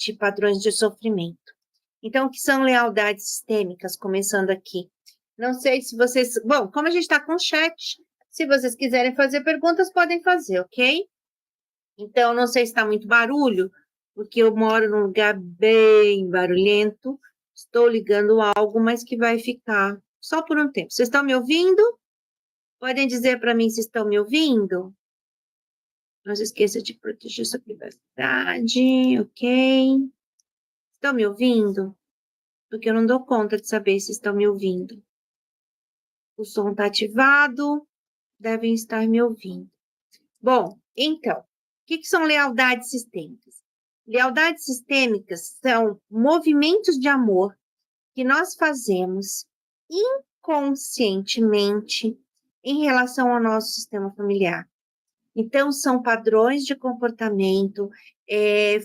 repetir padrões de sofrimento. Então, o que são lealdades sistêmicas? Começando aqui. Não sei se vocês... Bom, como a gente está com chat, se vocês quiserem fazer perguntas, podem fazer, ok? Então, não sei se está muito barulho, porque eu moro num lugar bem barulhento. Estou ligando algo, mas que vai ficar só por um tempo. Vocês estão me ouvindo? Podem dizer para mim se estão me ouvindo? Não se esqueça de proteger sua privacidade, ok? Estão me ouvindo? Porque eu não dou conta de saber se estão me ouvindo. O som está ativado, devem estar me ouvindo. Bom, então, o que são lealdades sistêmicas? Lealdades sistêmicas são movimentos de amor que nós fazemos inconscientemente em relação ao nosso sistema familiar. Então, são padrões de comportamento.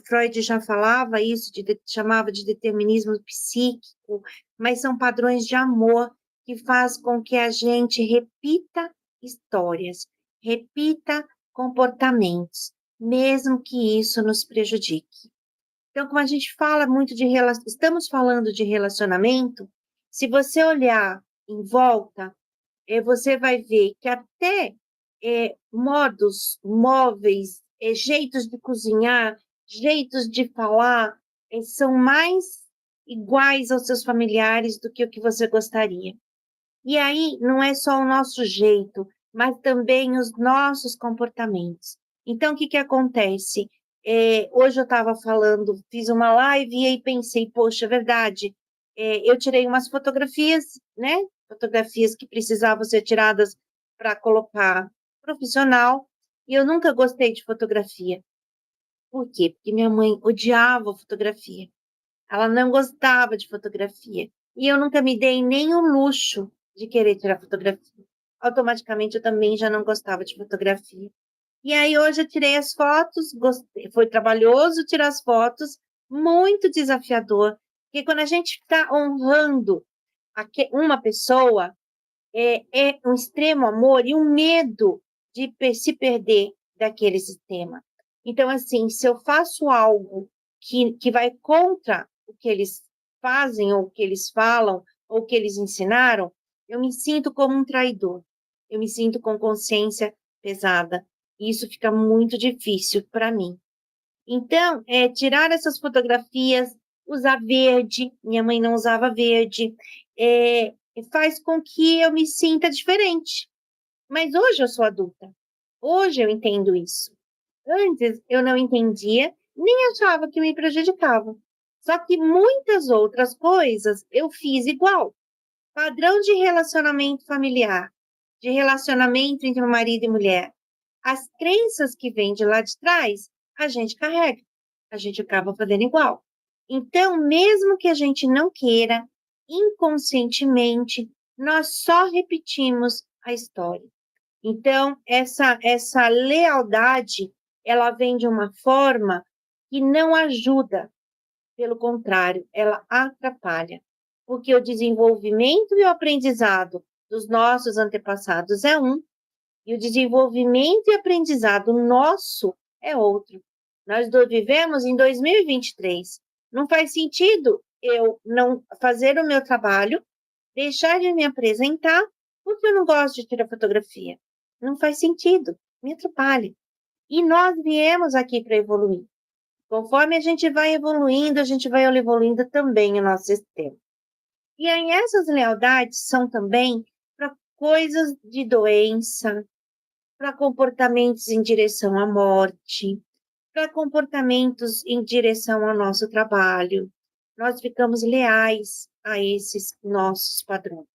Freud já falava isso, chamava de determinismo psíquico, mas são padrões de amor que faz com que a gente repita histórias, repita comportamentos, mesmo que isso nos prejudique. Então, como a gente fala muito estamos falando de relacionamento, se você olhar em volta, você vai ver que até modos, móveis, jeitos de cozinhar, jeitos de falar, são mais iguais aos seus familiares do que o que você gostaria. E aí, não é só o nosso jeito, mas também os nossos comportamentos. Então, o que acontece? Hoje eu estava falando, fiz uma live e aí pensei, poxa, é verdade, eu tirei umas fotografias, né? Fotografias que precisavam ser tiradas para colocar profissional, e eu nunca gostei de fotografia. Por quê? Porque minha mãe odiava fotografia. Ela não gostava de fotografia. E eu nunca me dei nem o luxo de querer tirar fotografia. Automaticamente eu também já não gostava de fotografia. E aí hoje eu tirei as fotos, gostei, foi trabalhoso tirar as fotos, muito desafiador, porque quando a gente está honrando uma pessoa, é um extremo amor e um medo de se perder daquele sistema. Então, assim, se eu faço algo que vai contra o que eles fazem, ou o que eles falam, ou o que eles ensinaram, eu me sinto como um traidor. Eu me sinto com consciência pesada. E isso fica muito difícil para mim. Então, tirar essas fotografias, usar verde, minha mãe não usava verde, faz com que eu me sinta diferente. Mas hoje eu sou adulta. Hoje eu entendo isso. Antes eu não entendia, nem achava que me prejudicava. Só que muitas outras coisas eu fiz igual. Padrão de relacionamento familiar, de relacionamento entre marido e mulher. As crenças que vêm de lá de trás, a gente carrega. A gente acaba fazendo igual. Então, mesmo que a gente não queira, inconscientemente, nós só repetimos a história. Então, essa lealdade, ela vem de uma forma que não ajuda, pelo contrário, ela atrapalha. Porque o desenvolvimento e o aprendizado dos nossos antepassados é um, e o desenvolvimento e aprendizado nosso é outro. Nós vivemos em 2023. Não faz sentido eu não fazer o meu trabalho, deixar de me apresentar, porque eu não gosto de tirar fotografia. Não faz sentido, me atrapalha. E nós viemos aqui para evoluir. Conforme a gente vai evoluindo, a gente vai evoluindo também o nosso sistema. E aí essas lealdades são também para coisas de doença, para comportamentos em direção à morte, para comportamentos em direção ao nosso trabalho. Nós ficamos leais a esses nossos padrões.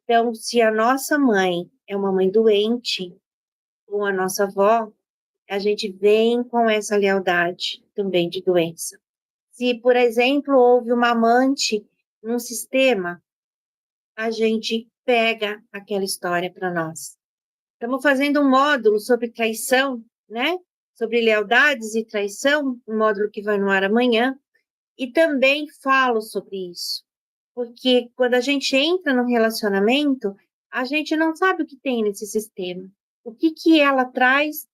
Então, se a nossa mãe é uma mãe doente, ou a nossa avó, a gente vem com essa lealdade também de doença. Se, por exemplo, houve uma amante num sistema, a gente pega aquela história para nós. Estamos fazendo um módulo sobre traição, né? Sobre lealdades e traição, um módulo que vai no ar amanhã, e também falo sobre isso. Porque quando a gente entra no relacionamento, a gente não sabe o que tem nesse sistema. O que ela traz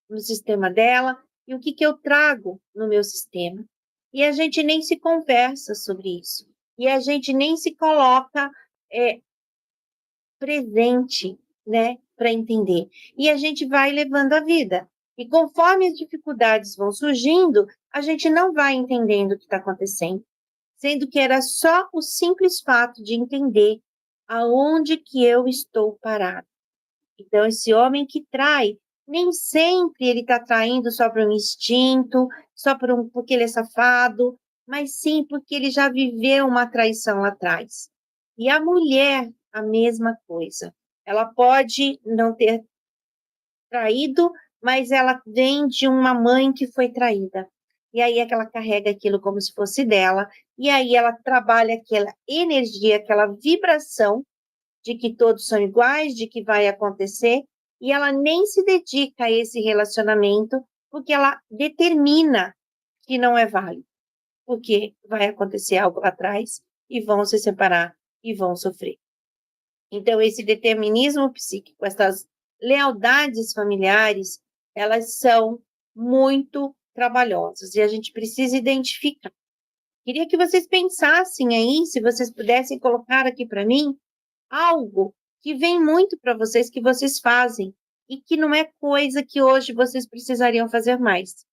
no sistema dela e o que eu trago no meu sistema. E a gente nem se conversa sobre isso. E a gente nem se coloca presente, né, para entender. E a gente vai levando a vida. E conforme as dificuldades vão surgindo, a gente não vai entendendo o que está acontecendo, sendo que era só o simples fato de entender aonde que eu estou parado. Então, esse homem que trai, nem sempre ele está traindo só por um instinto, porque ele é safado, mas sim porque ele já viveu uma traição lá atrás. E a mulher, a mesma coisa. Ela pode não ter traído, mas ela vem de uma mãe que foi traída. E aí é que ela carrega aquilo como se fosse dela, e aí ela trabalha aquela energia, aquela vibração de que todos são iguais, de que vai acontecer, e ela nem se dedica a esse relacionamento, porque ela determina que não é válido, porque vai acontecer algo lá atrás e vão se separar e vão sofrer. Então, esse determinismo psíquico, essas lealdades familiares, elas são muito trabalhosas e a gente precisa identificar. Queria que vocês pensassem aí, se vocês pudessem colocar aqui para mim, algo que vem muito para vocês, que vocês fazem, e que não é coisa que hoje vocês precisariam fazer mais,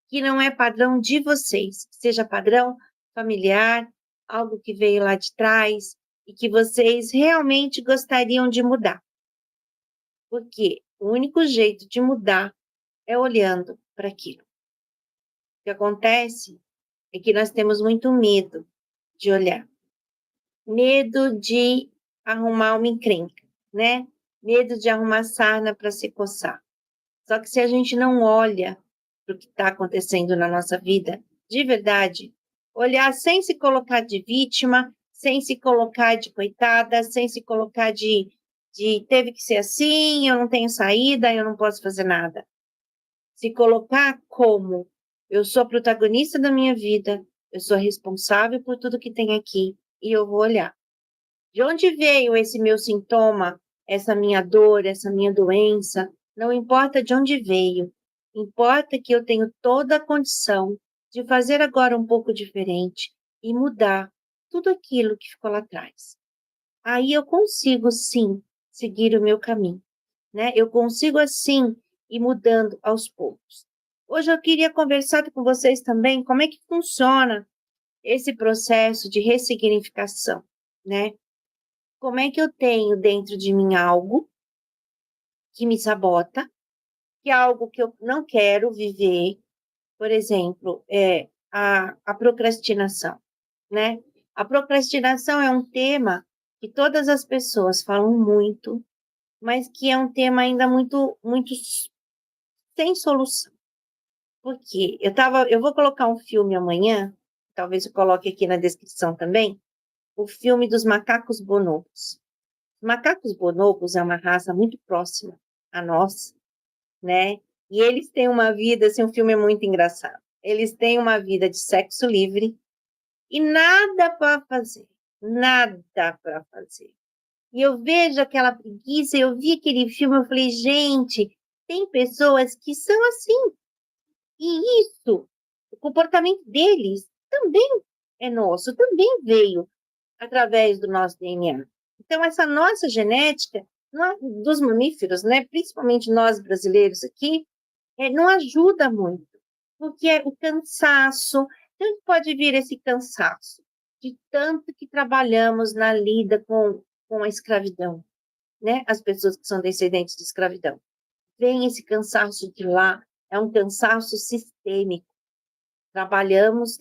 que não é padrão de vocês, seja padrão familiar, algo que veio lá de trás, e que vocês realmente gostariam de mudar. Porque o único jeito de mudar é olhando para aquilo. O que acontece é que nós temos muito medo de olhar, medo de arrumar uma encrenca, né? Medo de arrumar sarna para se coçar. Só que se a gente não olha para o que está acontecendo na nossa vida, de verdade, olhar sem se colocar de vítima, sem se colocar de coitada, sem se colocar de teve que ser assim, eu não tenho saída, eu não posso fazer nada. Se colocar como eu sou protagonista da minha vida, eu sou responsável por tudo que tem aqui e eu vou olhar. De onde veio esse meu sintoma, essa minha dor, essa minha doença? Não importa de onde veio, importa que eu tenho toda a condição de fazer agora um pouco diferente e mudar tudo aquilo que ficou lá atrás. Aí eu consigo, sim, seguir o meu caminho, né? Eu consigo, assim, ir mudando aos poucos. Hoje eu queria conversar com vocês também como é que funciona esse processo de ressignificação, né? Como é que eu tenho dentro de mim algo que me sabota, que é algo que eu não quero viver, por exemplo, a procrastinação, né? A procrastinação é um tema que todas as pessoas falam muito, mas que é um tema ainda muito sem solução. Por quê? Eu vou colocar um filme amanhã, talvez eu coloque aqui na descrição também, o filme dos macacos bonobos. Macacos bonobos é uma raça muito próxima a nós, né? E eles têm uma vida, assim, o filme é muito engraçado. Eles têm uma vida de sexo livre e nada para fazer, nada para fazer. E eu vejo aquela preguiça, eu vi aquele filme, eu falei, gente, tem pessoas que são assim. E isso, o comportamento deles também é nosso, também veio através do nosso DNA. Então, essa nossa genética dos mamíferos, né, principalmente nós brasileiros aqui, não ajuda muito, porque é o cansaço, de onde pode vir esse cansaço? De tanto que trabalhamos na lida com a escravidão, né? As pessoas que são descendentes de escravidão. Vem esse cansaço de lá, é um cansaço sistêmico. Trabalhamos,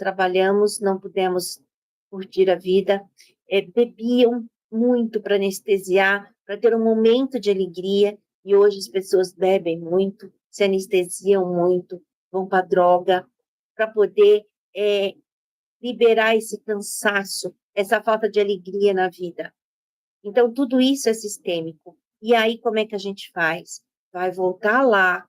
não pudemos curtir a vida, bebiam muito para anestesiar, para ter um momento de alegria, e hoje as pessoas bebem muito, se anestesiam muito, vão para droga, para poder liberar esse cansaço, essa falta de alegria na vida. Então, tudo isso é sistêmico. E aí, como é que a gente faz? Vai voltar lá,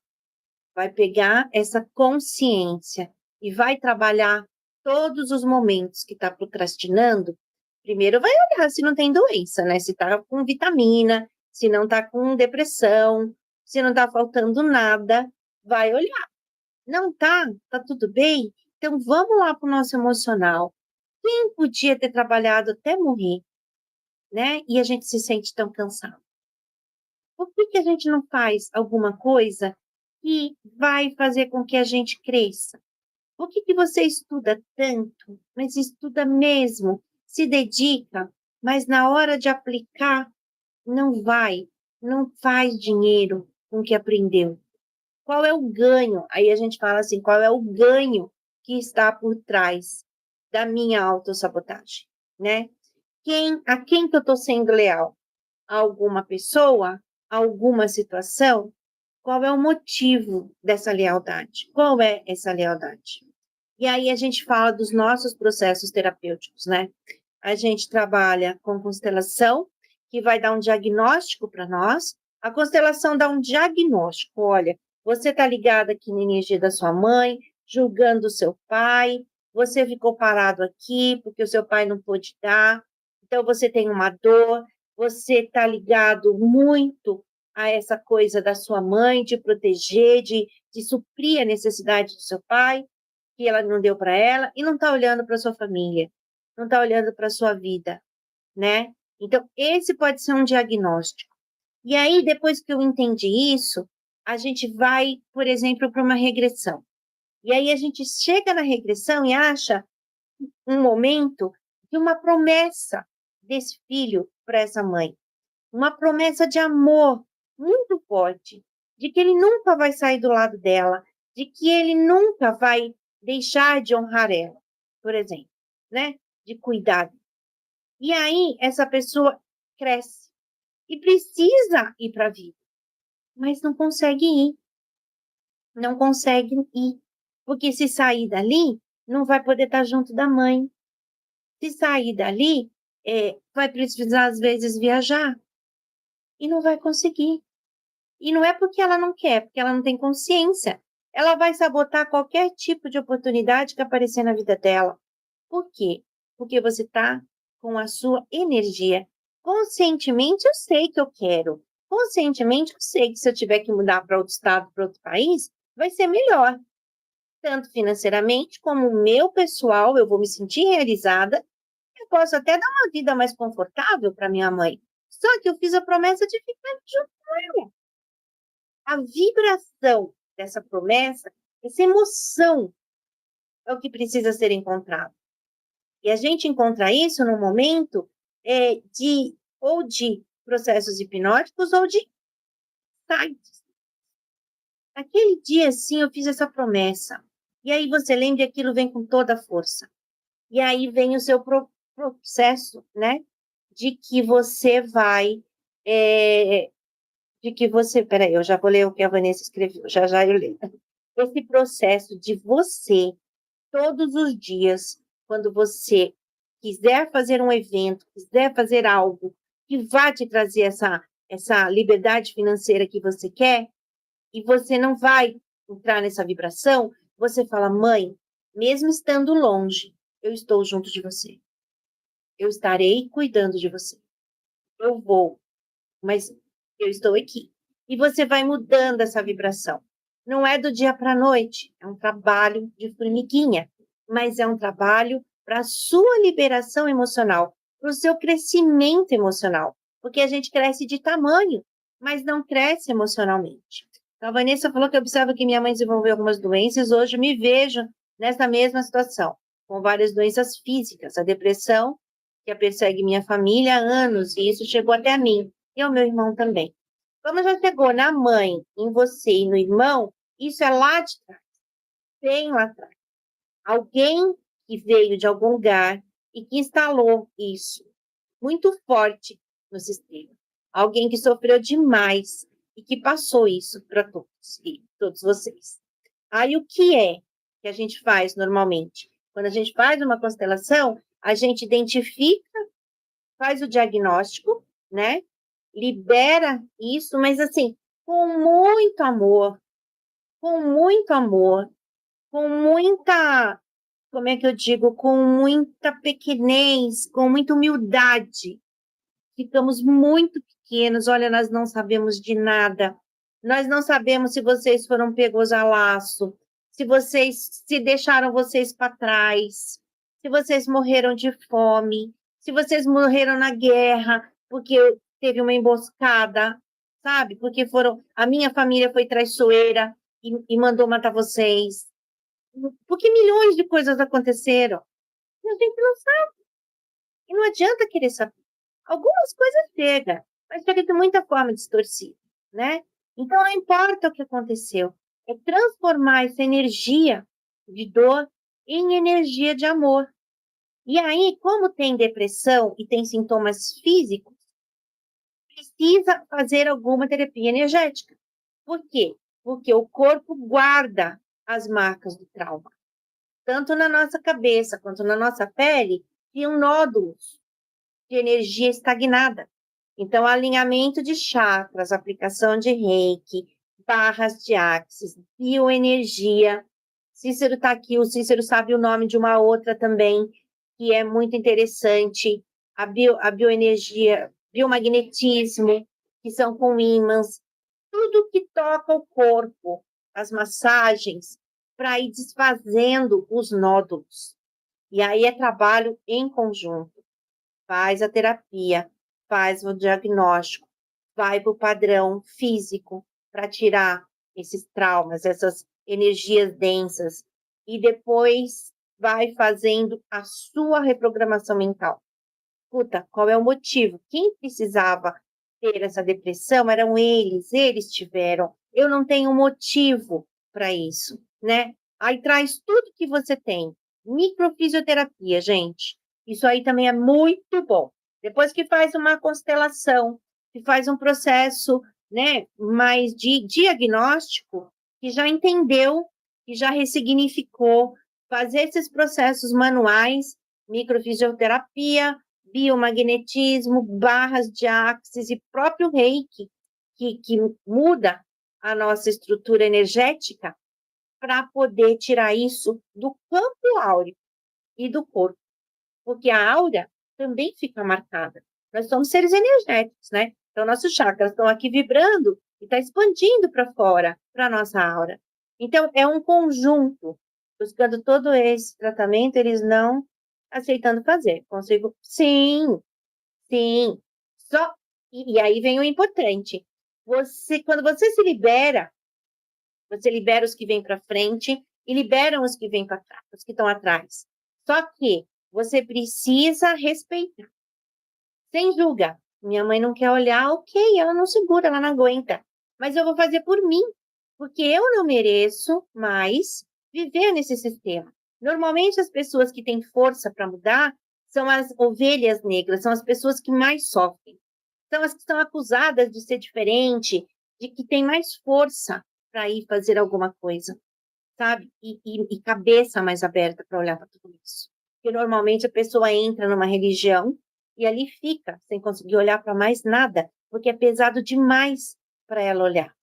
vai pegar essa consciência e vai trabalhar todos os momentos que está procrastinando. Primeiro vai olhar se não tem doença, né? Se está com vitamina, se não está com depressão, se não está faltando nada, vai olhar. Não tá, tá tudo bem. Então, vamos lá para o nosso emocional. Quem podia ter trabalhado até morrer, né? E a gente se sente tão cansado. Por que a gente não faz alguma coisa que vai fazer com que a gente cresça? Por que você estuda tanto, mas estuda mesmo, se dedica, mas na hora de aplicar, não faz dinheiro com o que aprendeu? Qual é o ganho? Aí a gente fala assim, qual é o ganho que está por trás da minha autossabotagem, né? A quem que eu estou sendo leal? A alguma pessoa? A alguma situação? Qual é o motivo dessa lealdade? Qual é essa lealdade? E aí a gente fala dos nossos processos terapêuticos, né? A gente trabalha com constelação, que vai dar um diagnóstico para nós. A constelação dá um diagnóstico. Olha, você está ligado aqui na energia da sua mãe, julgando o seu pai, você ficou parado aqui porque o seu pai não pôde dar, então você tem uma dor, você está ligado muito a essa coisa da sua mãe, de proteger, de suprir a necessidade do seu pai, que ela não deu para ela, e não está olhando para sua família, não está olhando para sua vida, né? Então, esse pode ser um diagnóstico. E aí, depois que eu entendi isso, a gente vai, por exemplo, para uma regressão. E aí a gente chega na regressão e acha um momento de uma promessa desse filho para essa mãe, uma promessa de amor muito forte, de que ele nunca vai sair do lado dela, de que ele nunca vai deixar de honrar ela, por exemplo, né? De cuidar. E aí essa pessoa cresce e precisa ir para a vida, mas não consegue ir, não consegue ir, porque se sair dali, não vai poder estar junto da mãe. Se sair dali, vai precisar às vezes viajar e não vai conseguir. E não é porque ela não quer, porque ela não tem consciência. Ela vai sabotar qualquer tipo de oportunidade que aparecer na vida dela. Por quê? Porque você está com a sua energia. Conscientemente eu sei que eu quero. Conscientemente eu sei que se eu tiver que mudar para outro estado, para outro país, vai ser melhor. Tanto financeiramente como o meu pessoal, eu vou me sentir realizada. Eu posso até dar uma vida mais confortável para minha mãe. Só que eu fiz a promessa de ficar junto com ela. A vibração dessa promessa, essa emoção, é o que precisa ser encontrado. E a gente encontra isso no momento de processos hipnóticos ou de sites. Aquele dia, sim, eu fiz essa promessa. E aí você lembra e aquilo vem com toda a força. E aí vem o seu processo, né? De que você vai... Peraí, eu já vou ler o que a Vanessa escreveu, já já eu leio. Esse processo de você, todos os dias, quando você quiser fazer um evento, quiser fazer algo que vá te trazer essa liberdade financeira que você quer, e você não vai entrar nessa vibração, você fala, mãe, mesmo estando longe, eu estou junto de você. Eu estarei cuidando de você. Eu vou, mas eu estou aqui. E você vai mudando essa vibração. Não é do dia para a noite, é um trabalho de formiguinha, mas é um trabalho para a sua liberação emocional, para o seu crescimento emocional, porque a gente cresce de tamanho, mas não cresce emocionalmente. Então, a Vanessa falou que observa que minha mãe desenvolveu algumas doenças, hoje me vejo nessa mesma situação, com várias doenças físicas, a depressão, que persegue minha família há anos, e isso chegou até a mim, e ao meu irmão também. Como já chegou na mãe, em você e no irmão, isso é lá de trás, bem lá atrás. Alguém que veio de algum lugar e que instalou isso muito forte no sistema. Alguém que sofreu demais e que passou isso para todos e todos vocês. Aí o que é que a gente faz normalmente? Quando a gente faz uma constelação, a gente identifica, faz o diagnóstico, né? Libera isso, mas assim, com muito amor, com muito amor, com muita, como é que eu digo, com muita pequenez, com muita humildade. Ficamos muito pequenos, olha, nós não sabemos de nada. Nós não sabemos se vocês foram pegos a laço, se vocês se deixaram vocês para trás, se vocês morreram de fome, se vocês morreram na guerra, porque teve uma emboscada, sabe? Porque a minha família foi traiçoeira e mandou matar vocês. Porque milhões de coisas aconteceram. E a gente não sabe. E não adianta querer saber. Algumas coisas chegam, mas chega de muita forma distorcida, né? Então, não importa o que aconteceu, é transformar essa energia de dor em energia de amor. E aí, como tem depressão e tem sintomas físicos, precisa fazer alguma terapia energética. Por quê? Porque o corpo guarda as marcas do trauma. Tanto na nossa cabeça quanto na nossa pele, tinham nódulos de energia estagnada. Então, alinhamento de chakras, aplicação de reiki, barras de axis, bioenergia. Cícero está aqui, o Cícero sabe o nome de uma outra também, que é muito interessante, a bioenergia, biomagnetismo, que são com ímãs, tudo que toca o corpo, as massagens, para ir desfazendo os nódulos. E aí é trabalho em conjunto. Faz a terapia, faz o diagnóstico, vai para o padrão físico para tirar esses traumas, essas energias densas, e depois vai fazendo a sua reprogramação mental. Escuta, qual é o motivo? Quem precisava ter essa depressão eram eles tiveram. Eu não tenho motivo para isso, né? Aí traz tudo que você tem. Microfisioterapia, gente. Isso aí também é muito bom. Depois que faz uma constelação, que faz um processo, né, mais de diagnóstico, que já entendeu, que já ressignificou, fazer esses processos manuais, microfisioterapia, biomagnetismo, barras de axis e próprio reiki, que muda a nossa estrutura energética para poder tirar isso do campo áureo e do corpo. Porque a aura também fica marcada. Nós somos seres energéticos, né? Então, nossos chakras estão aqui vibrando e está expandindo para fora, para a nossa aura. Então, é um conjunto. Buscando todo esse tratamento, eles não aceitando fazer. Consigo? Sim, sim. Só e aí vem o importante. Quando você se libera, você libera os que vêm para frente e liberam os que vêm para trás, os que estão atrás. Só que você precisa respeitar, sem julgar. Minha mãe não quer olhar, ok, ela não segura, ela não aguenta. Mas eu vou fazer por mim, porque eu não mereço mais viver nesse sistema. Normalmente, as pessoas que têm força para mudar são as ovelhas negras, são as pessoas que mais sofrem. São as que são acusadas de ser diferente, de que tem mais força para ir fazer alguma coisa, sabe? E cabeça mais aberta para olhar para tudo isso. Porque normalmente a pessoa entra numa religião e ali fica, sem conseguir olhar para mais nada, porque é pesado demais para ela olhar.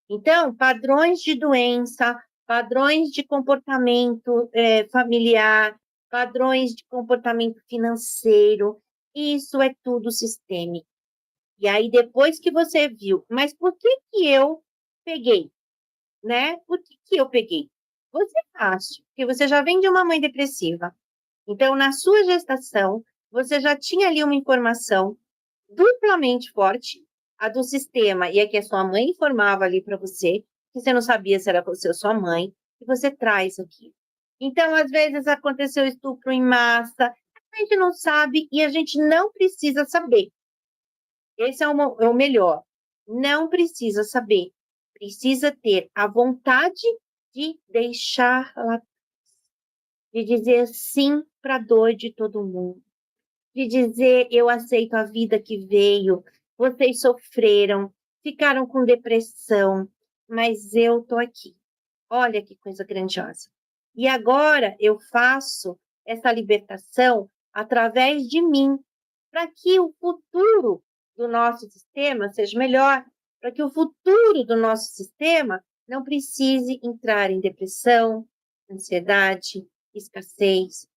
Então, padrões de doença, padrões de comportamento familiar, padrões de comportamento financeiro, isso é tudo sistêmico. E aí, depois que você viu, mas por que que eu peguei, né? Por que que eu peguei? Você acha que você já vem de uma mãe depressiva. Então, na sua gestação, você já tinha ali uma informação duplamente forte, a do sistema e a que a sua mãe informava ali para você, que você não sabia se era você ou sua mãe, e você traz aqui. Então, às vezes aconteceu estupro em massa, a gente não sabe e a gente não precisa saber. Esse é o melhor. Não precisa saber. Precisa ter a vontade de deixar lá, de dizer sim para a dor de todo mundo. De dizer eu aceito a vida que veio. Vocês sofreram, ficaram com depressão, mas eu tô aqui. Olha que coisa grandiosa. E agora eu faço essa libertação através de mim, para que o futuro do nosso sistema seja melhor, para que o futuro do nosso sistema não precise entrar em depressão, ansiedade, escassez,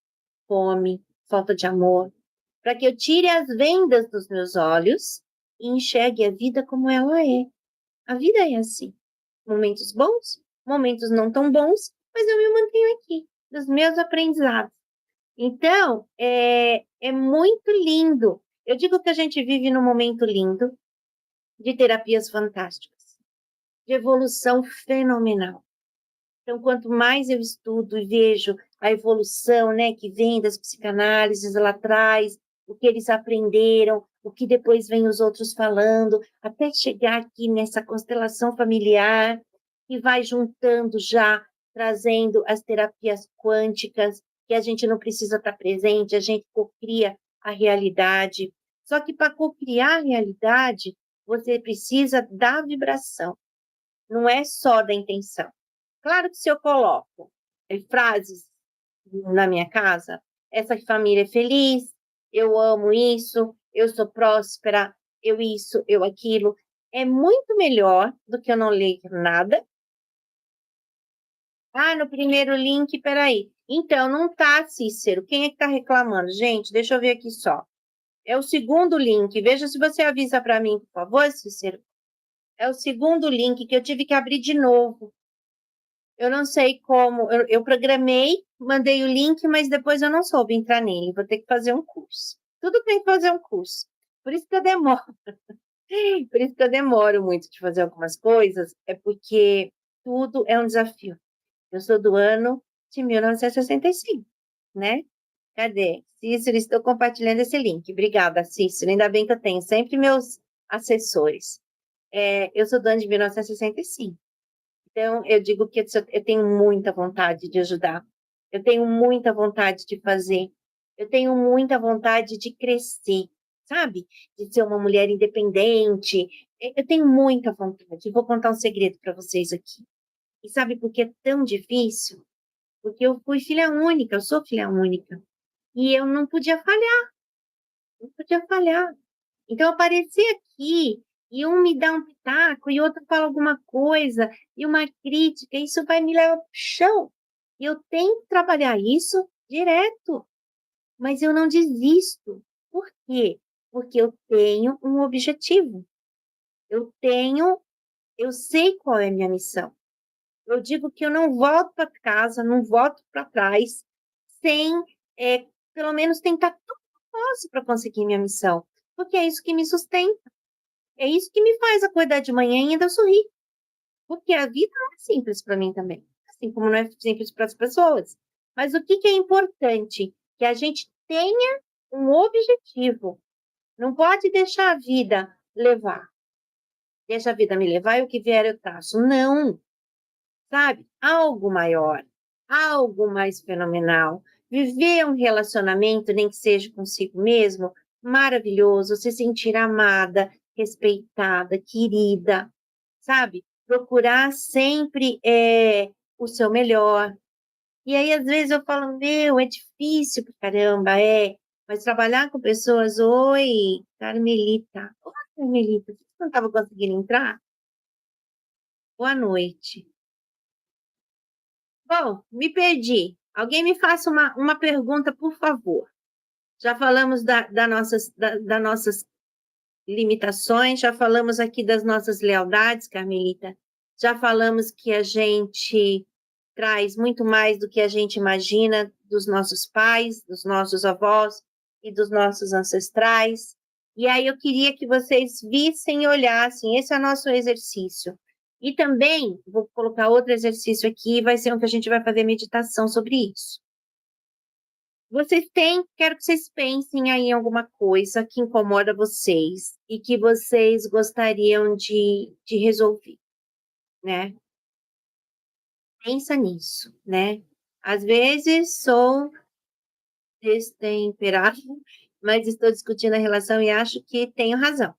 fome, falta de amor, para que eu tire as vendas dos meus olhos e enxergue a vida como ela é. A vida é assim. Momentos bons, momentos não tão bons, mas eu me mantenho aqui, dos meus aprendizados. Então, é muito lindo. Eu digo que a gente vive num momento lindo de terapias fantásticas, de evolução fenomenal. Então, quanto mais eu estudo e vejo a evolução, né, que vem das psicanálises lá atrás, o que eles aprenderam, o que depois vem os outros falando, até chegar aqui nessa constelação familiar, que vai juntando já, trazendo as terapias quânticas, que a gente não precisa estar presente, a gente cocria a realidade. Só que para cocriar a realidade, você precisa da vibração, não é só da intenção. Claro que se eu coloco frases na minha casa, essa família é feliz, eu amo isso, eu sou próspera, eu isso, eu aquilo, é muito melhor do que eu não ler nada. Ah, no primeiro link, peraí. Então, não tá, Cícero. Quem é que tá reclamando? Gente, deixa eu ver aqui só. É o segundo link. Veja se você avisa para mim, por favor, Cícero. É o segundo link que eu tive que abrir de novo. Eu não sei como, eu programei, mandei o link, mas depois eu não soube entrar nele. Vou ter que fazer um curso. Tudo tem que fazer um curso. Por isso que eu demoro. Por isso que eu demoro muito de fazer algumas coisas, é porque tudo é um desafio. Eu sou do ano de 1965, né? Cadê? Cícero, estou compartilhando esse link. Obrigada, Cícero. Ainda bem que eu tenho sempre meus assessores. Eu sou do ano de 1965. Então, eu digo que eu tenho muita vontade de ajudar, eu tenho muita vontade de fazer, eu tenho muita vontade de crescer, sabe? De ser uma mulher independente. Eu tenho muita vontade. Eu vou contar um segredo para vocês aqui. E sabe por que é tão difícil? Porque eu fui filha única, eu sou filha única. E eu não podia falhar, não podia falhar. Então, aparecer aqui e um me dá um pitaco e outro fala alguma coisa e uma crítica, isso vai me levar para o chão. E eu tenho que trabalhar isso direto, mas eu não desisto. Por quê? Porque eu tenho um objetivo. Eu tenho, eu sei qual é a minha missão. Eu digo que eu não volto para casa, não volto para trás, sem, pelo menos, tentar tudo que eu posso para conseguir minha missão, porque é isso que me sustenta. É isso que me faz acordar de manhã e ainda sorrir. Porque a vida não é simples para mim também. Assim como não é simples para as pessoas. Mas o que que é importante? Que a gente tenha um objetivo. Não pode deixar a vida levar. Deixa a vida me levar e o que vier eu traço. Não. Sabe? Algo maior. Algo mais fenomenal. Viver um relacionamento, nem que seja consigo mesmo, maravilhoso. Se sentir amada, respeitada, querida, sabe? Procurar sempre o seu melhor. E aí, às vezes, eu falo, meu, é difícil pra caramba, mas trabalhar com pessoas, oi, Carmelita. Oi, Carmelita, você não estava conseguindo entrar? Boa noite. Bom, me perdi. Alguém me faça uma pergunta, por favor. Já falamos das nossas limitações, já falamos aqui das nossas lealdades, Carmelita. Já falamos que a gente traz muito mais do que a gente imagina dos nossos pais, dos nossos avós e dos nossos ancestrais. E aí eu queria que vocês vissem e olhassem, esse é o nosso exercício. E também vou colocar outro exercício aqui, vai ser um que a gente vai fazer meditação sobre isso. Quero que vocês pensem aí em alguma coisa que incomoda vocês e que vocês gostariam de resolver, né? Pensa nisso, né? Às vezes sou destemperada, mas estou discutindo a relação e acho que tenho razão.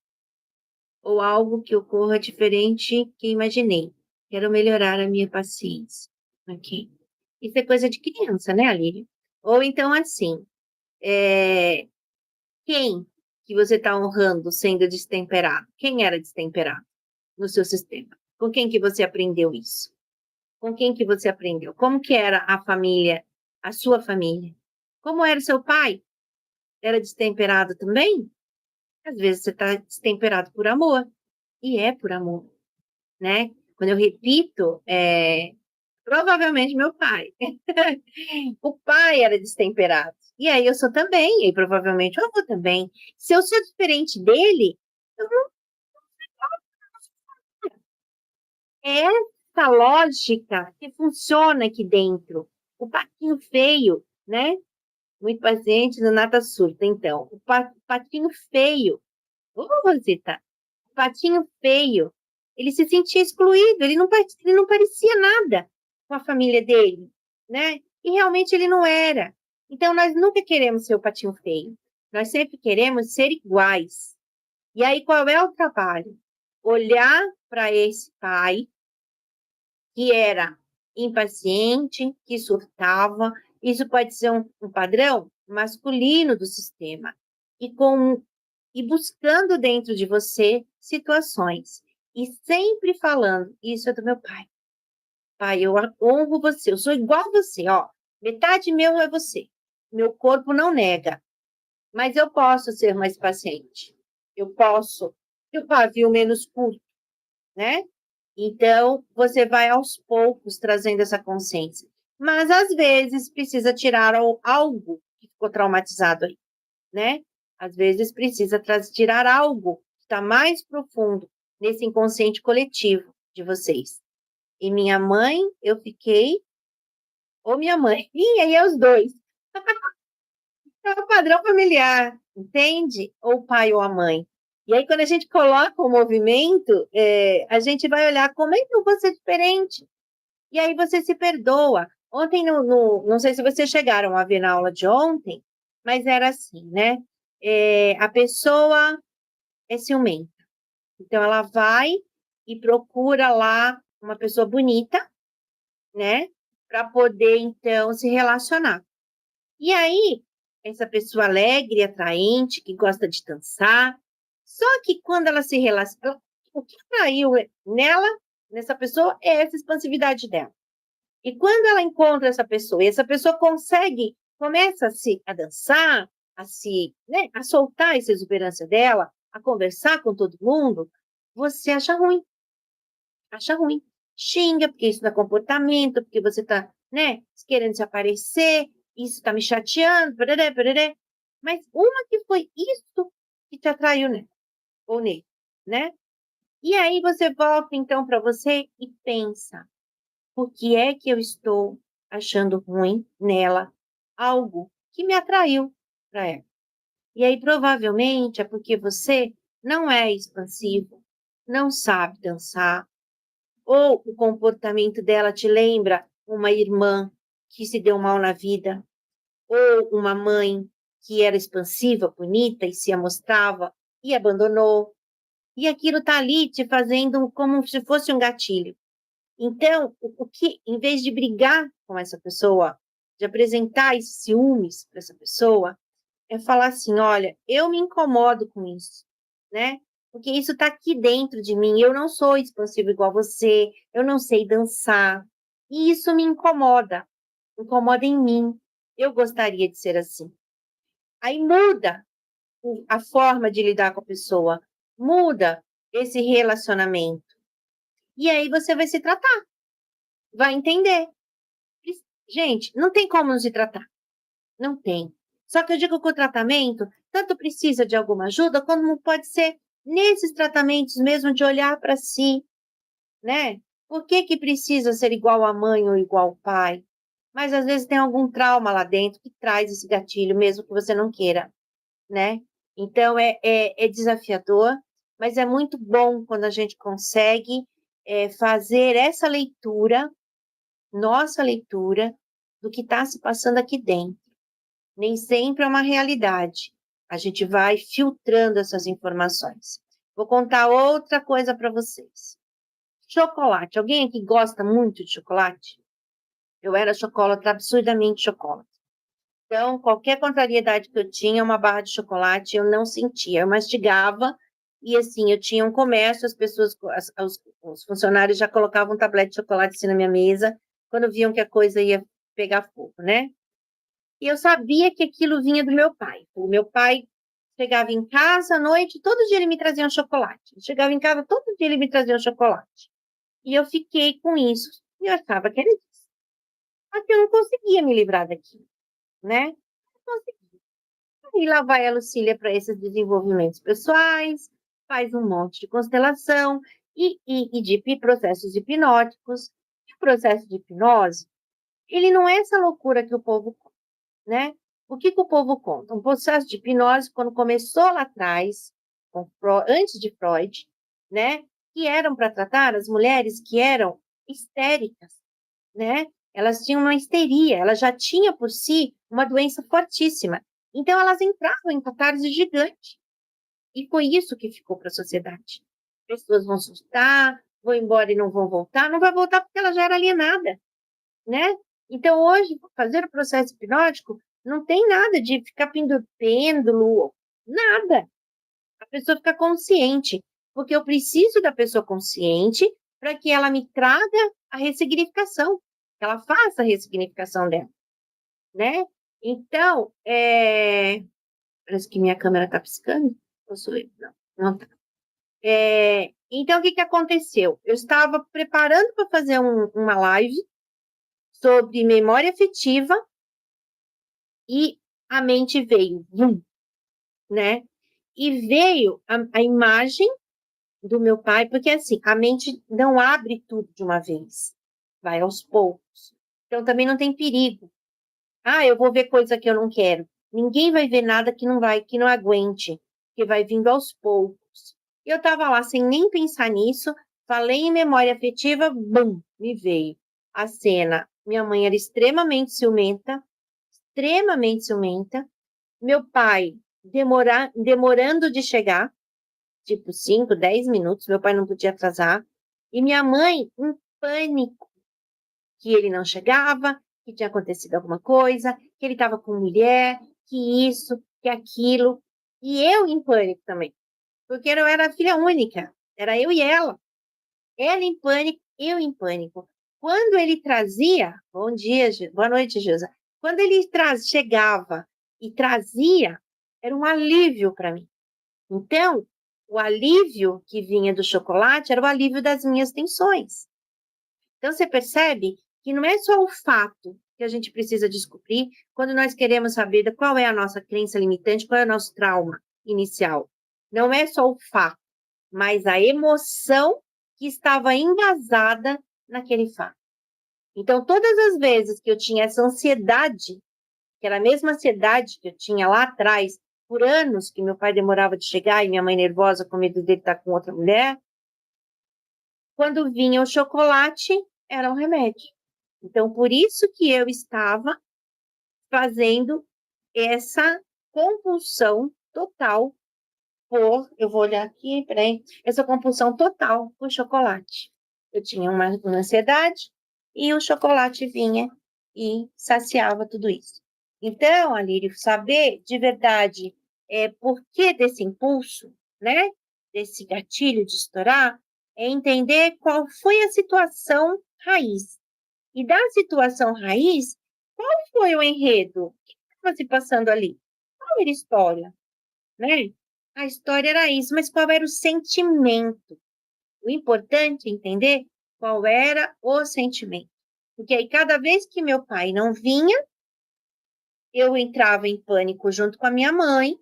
Ou algo que ocorra diferente que imaginei. Quero melhorar a minha paciência. Ok? Isso é coisa de criança, né, Aline? Ou então assim, é, quem que você está honrando sendo destemperado? Quem era destemperado no seu sistema? Com quem que você aprendeu isso? Com quem que você aprendeu? Como que era a família, a sua família? Como era o seu pai? Era destemperado também? Às vezes você está destemperado por amor, e é por amor, né? Quando eu repito, Provavelmente meu pai. O pai era destemperado. E aí eu sou também, e provavelmente o avô também. Se eu sou diferente dele, eu não... é essa lógica que funciona aqui dentro. O patinho feio, né? Muito paciente no nata surta, então. O patinho feio. Ô, Rosita, o patinho feio, ele se sentia excluído, ele não parecia nada com a família dele, né? E realmente ele não era. Então, nós nunca queremos ser o patinho feio. Nós sempre queremos ser iguais. E aí, qual é o trabalho? Olhar para esse pai que era impaciente, que surtava. Isso pode ser um padrão masculino do sistema. E buscando dentro de você situações. E sempre falando, isso é do meu pai. Pai, eu honro você, eu sou igual a você, ó. Metade meu é você. Meu corpo não nega, mas eu posso ser mais paciente. Eu posso ter o pavio menos curto, né? Então, você vai aos poucos trazendo essa consciência. Mas, às vezes, precisa tirar algo que ficou traumatizado aí, né? Às vezes, precisa tirar algo que está mais profundo nesse inconsciente coletivo de vocês. E minha mãe, eu fiquei, ou minha mãe, e aí é os dois. É o padrão familiar, entende? Ou o pai ou a mãe. E aí, quando a gente coloca o movimento, a gente vai olhar como é que eu vou ser diferente. E aí você se perdoa. Ontem, não sei se vocês chegaram a ver na aula de ontem, mas era assim, né? A pessoa é ciumenta. Então, ela vai e procura lá uma pessoa bonita, né? Para poder, então, se relacionar. E aí, essa pessoa alegre, atraente, que gosta de dançar, só que quando ela se relaciona, o que atraiu nela, nessa pessoa, é essa expansividade dela. E quando ela encontra essa pessoa, e essa pessoa começa a dançar, né, a soltar essa exuberância dela, a conversar com todo mundo, você acha ruim, xinga, porque isso não é comportamento, porque você está, né, querendo se aparecer, isso está me chateando, pereré, pereré. Mas uma que foi isso que te atraiu, né, ou nele, né? E aí você volta então para você e pensa, por que é que eu estou achando ruim nela algo que me atraiu para ela? E aí provavelmente é porque você não é expansivo, não sabe dançar, ou o comportamento dela te lembra uma irmã que se deu mal na vida, ou uma mãe que era expansiva, bonita e se amostrava e abandonou. E aquilo está ali te fazendo como se fosse um gatilho. Então, o que, em vez de brigar com essa pessoa, de apresentar esses ciúmes para essa pessoa, é falar assim: olha, eu me incomodo com isso, né? Porque isso está aqui dentro de mim. Eu não sou expansivo igual você, eu não sei dançar. E isso me incomoda em mim. Eu gostaria de ser assim. Aí muda a forma de lidar com a pessoa, muda esse relacionamento. E aí você vai se tratar, vai entender. Gente, não tem como não se tratar. Não tem. Só que eu digo que o tratamento tanto precisa de alguma ajuda, como pode ser nesses tratamentos mesmo de olhar para si, né? Por que que precisa ser igual à mãe ou igual ao pai? Mas às vezes tem algum trauma lá dentro que traz esse gatilho, mesmo que você não queira, né? Então é desafiador, mas é muito bom quando a gente consegue fazer essa leitura, nossa leitura, do que está se passando aqui dentro. Nem sempre é uma realidade. A gente vai filtrando essas informações. Vou contar outra coisa para vocês. Chocolate. Alguém aqui gosta muito de chocolate? Eu era chocolate, absurdamente chocolate. Então, qualquer contrariedade que eu tinha, uma barra de chocolate, eu não sentia. Eu mastigava e, assim, eu tinha um comércio, as pessoas, os funcionários já colocavam um tablete de chocolate assim na minha mesa, quando viam que a coisa ia pegar fogo, né? E eu sabia que aquilo vinha do meu pai. O meu pai chegava em casa à noite, todo dia ele me trazia um chocolate. Chegava em casa, todo dia ele me trazia um chocolate. E eu fiquei com isso. E eu achava que era isso. Só que eu não conseguia me livrar daquilo, né? Não conseguia. E lá vai a Lucília para esses desenvolvimentos pessoais, faz um monte de constelação e de processos hipnóticos. O processo de hipnose, ele não é essa loucura que o povo, né? O que o povo conta? Um processo de hipnose, quando começou lá atrás, antes de Freud, né? Que eram para tratar as mulheres que eram histéricas, né? Elas tinham uma histeria, ela já tinha por si uma doença fortíssima. Então elas entravam em catarse gigante. E foi isso que ficou para a sociedade. Pessoas vão assustar, vão embora e não vão voltar, não vai voltar porque ela já era alienada, né? Então hoje fazer o processo hipnótico não tem nada de ficar pendurando pêndulo, nada. A pessoa fica consciente, porque eu preciso da pessoa consciente para que ela me traga a ressignificação, que ela faça a ressignificação dela, né? Então, parece que minha câmera está piscando. Ou sou eu? Não, não tá. Então, o que que aconteceu? Eu estava preparando para fazer uma live sobre memória afetiva e a mente veio, né? E veio a imagem do meu pai, porque assim, a mente não abre tudo de uma vez, vai aos poucos. Então também não tem perigo. Ah, eu vou ver coisa que eu não quero. Ninguém vai ver nada que não aguente, que vai vindo aos poucos. Eu estava lá sem nem pensar nisso, falei em memória afetiva, bum, me veio a cena. Minha mãe era extremamente ciumenta. Meu pai demorando de chegar, tipo 5, 10 minutos, meu pai não podia atrasar. E minha mãe em pânico, que ele não chegava, que tinha acontecido alguma coisa, que ele estava com mulher, que isso, que aquilo. E eu em pânico também, porque eu era filha única, era eu e ela. Ela em pânico, eu em pânico. Quando ele trazia, bom dia, boa noite, Josa. Quando ele chegava e trazia, era um alívio para mim. Então, o alívio que vinha do chocolate era o alívio das minhas tensões. Então, você percebe que não é só o fato que a gente precisa descobrir quando nós queremos saber qual é a nossa crença limitante, qual é o nosso trauma inicial. Não é só o fato, mas a emoção que estava embasada naquele fato. Então, todas as vezes que eu tinha essa ansiedade, que era a mesma ansiedade que eu tinha lá atrás, por anos que meu pai demorava de chegar e minha mãe nervosa com medo dele estar com outra mulher, quando vinha o chocolate, era um remédio. Então, por isso que eu estava fazendo essa compulsão total eu vou olhar aqui, peraí, essa compulsão total por chocolate. Eu tinha uma ansiedade e o chocolate vinha e saciava tudo isso. Então, Alírio, saber de verdade por que desse impulso, né, desse gatilho de estourar, é entender qual foi a situação raiz. E da situação raiz, qual foi o enredo? O que estava se passando ali? Qual era a história, né? A história era isso, mas qual era o sentimento? O importante é entender qual era o sentimento. Porque aí, cada vez que meu pai não vinha, eu entrava em pânico junto com a minha mãe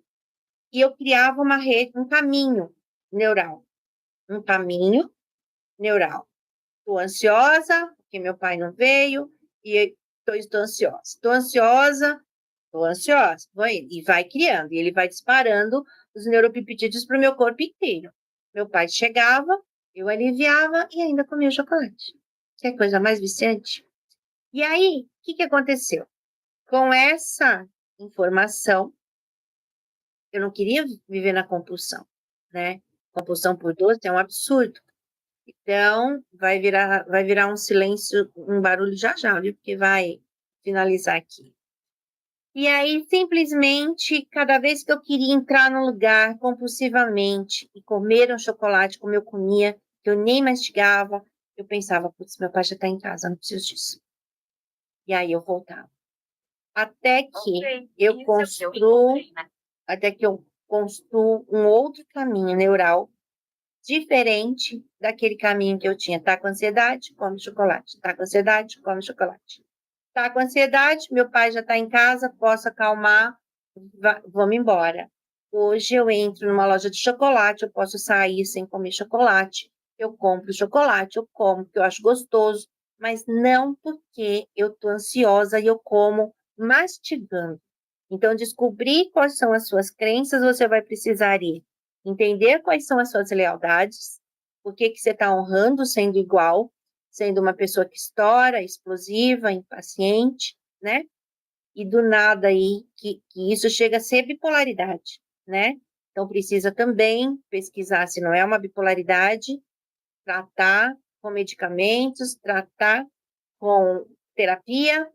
e eu criava uma rede, um caminho neural. Um caminho neural. Estou ansiosa, porque meu pai não veio, e estou ansiosa. Estou ansiosa. E vai criando, e ele vai disparando os neuropeptídeos para o meu corpo inteiro. Meu pai chegava, eu aliviava e ainda comia chocolate. Que é coisa mais viciante. E aí, o que aconteceu? Com essa informação, eu não queria viver na compulsão, né? Compulsão por doce é um absurdo. Então, vai virar um silêncio, um barulho já já, viu? Porque vai finalizar aqui. E aí, simplesmente, cada vez que eu queria entrar no lugar compulsivamente e comer um chocolate como eu comia, que eu nem mastigava, eu pensava, putz, meu pai já está em casa, não preciso disso. E aí eu voltava. Até que eu construo, até que eu construo um outro caminho neural diferente daquele caminho que eu tinha. Tá com ansiedade? Come chocolate. Tá com ansiedade? Come chocolate. Tá com ansiedade, meu pai já está em casa, posso acalmar, vamos embora. Hoje eu entro numa loja de chocolate, eu posso sair sem comer chocolate. Eu compro chocolate, eu como porque eu acho gostoso, mas não porque eu estou ansiosa e eu como mastigando. Então, descobrir quais são as suas crenças, você vai precisar ir entender quais são as suas lealdades, por que que você está honrando sendo igual, sendo uma pessoa que estoura, explosiva, impaciente, né? E do nada aí, que isso chega a ser bipolaridade, né? Então, precisa também pesquisar se não é uma bipolaridade, tratar com medicamentos, tratar com terapia,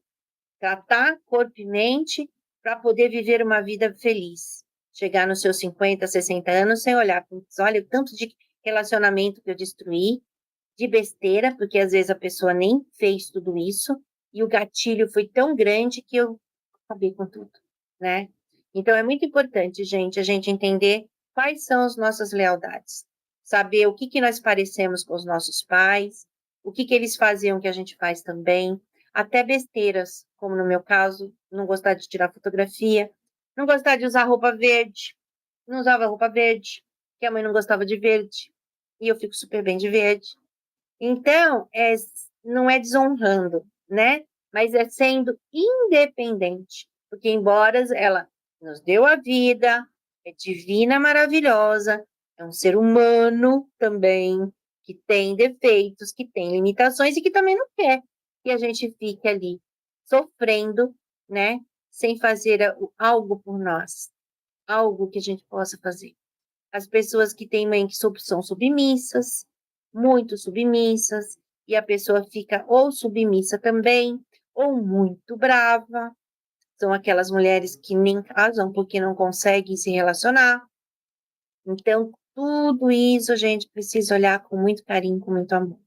tratar corpo e mente para poder viver uma vida feliz. Chegar nos seus 50, 60 anos sem olhar, olha o tanto de relacionamento que eu destruí, de besteira, porque às vezes a pessoa nem fez tudo isso, e o gatilho foi tão grande que eu acabei com tudo, né? Então é muito importante, gente, a gente entender quais são as nossas lealdades, saber o que que nós parecemos com os nossos pais, o que que eles faziam que a gente faz também, até besteiras, como no meu caso, não gostar de tirar fotografia, não gostar de usar roupa verde, não usava roupa verde, porque a mãe não gostava de verde, e eu fico super bem de verde. Então, não é desonrando, né? Mas é sendo independente. Porque, embora ela nos deu a vida, é divina, maravilhosa, é um ser humano também, que tem defeitos, que tem limitações e que também não quer que a gente fique ali sofrendo, né? Sem fazer algo por nós, algo que a gente possa fazer. As pessoas que têm mãe que são submissas, muito submissas, e a pessoa fica ou submissa também, ou muito brava. São aquelas mulheres que nem casam porque não conseguem se relacionar. Então, tudo isso a gente precisa olhar com muito carinho, com muito amor.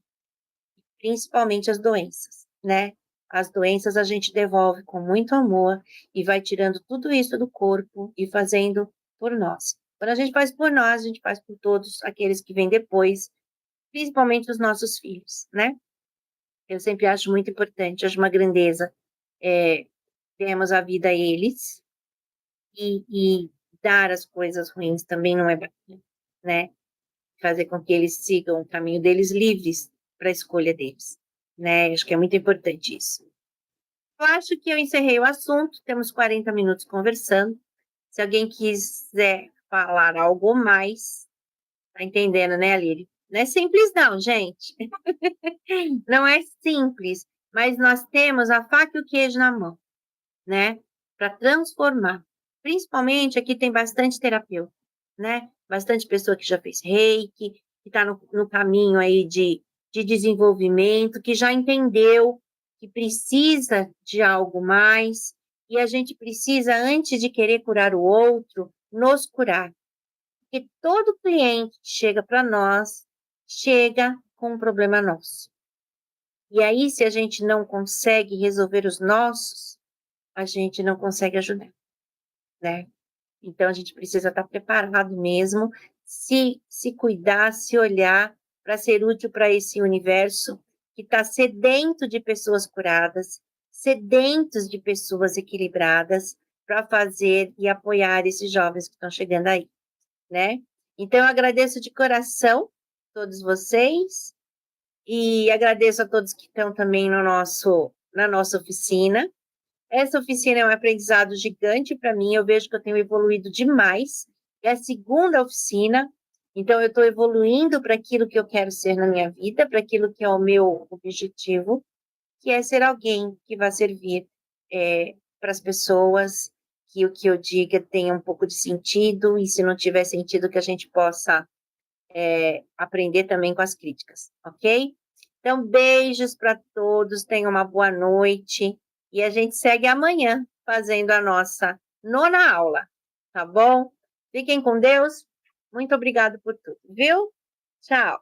Principalmente as doenças, né? As doenças a gente devolve com muito amor e vai tirando tudo isso do corpo e fazendo por nós. Quando a gente faz por nós, a gente faz por todos aqueles que vêm depois, principalmente os nossos filhos, né? Eu sempre acho muito importante, acho uma grandeza, é, demos a vida a eles e dar as coisas ruins também não é bacana, né? Fazer com que eles sigam o caminho deles livres para a escolha deles, né? Acho que é muito importante isso. Eu acho que eu encerrei o assunto, temos 40 minutos conversando. Se alguém quiser falar algo mais, tá entendendo, né, Lírio? Não é simples, não, gente. Não é simples, mas nós temos a faca e o queijo na mão, né? Para transformar. Principalmente aqui tem bastante terapeuta, né? Bastante pessoa que já fez reiki, que está no caminho aí de desenvolvimento, que já entendeu que precisa de algo mais, e a gente precisa, antes de querer curar o outro, nos curar. Porque todo cliente que chega para nós, chega com um problema nosso. E aí, se a gente não consegue resolver os nossos, a gente não consegue ajudar, né? Então, a gente precisa estar preparado mesmo, se cuidar, se olhar para ser útil para esse universo que está sedento de pessoas curadas, sedentos de pessoas equilibradas para fazer e apoiar esses jovens que estão chegando aí, né? Então, eu agradeço de coração todos vocês e agradeço a todos que estão também na nossa oficina. Essa oficina é um aprendizado gigante para mim, eu vejo que eu tenho evoluído demais. É a segunda oficina, então eu estou evoluindo para aquilo que eu quero ser na minha vida, para aquilo que é o meu objetivo, que é ser alguém que vai servir para as pessoas, que o que eu diga tenha um pouco de sentido, e se não tiver sentido, que a gente possa aprender também com as críticas, ok? Então, beijos para todos, tenham uma boa noite e a gente segue amanhã fazendo a nossa nona aula, tá bom? Fiquem com Deus. Muito obrigado por tudo, viu? Tchau.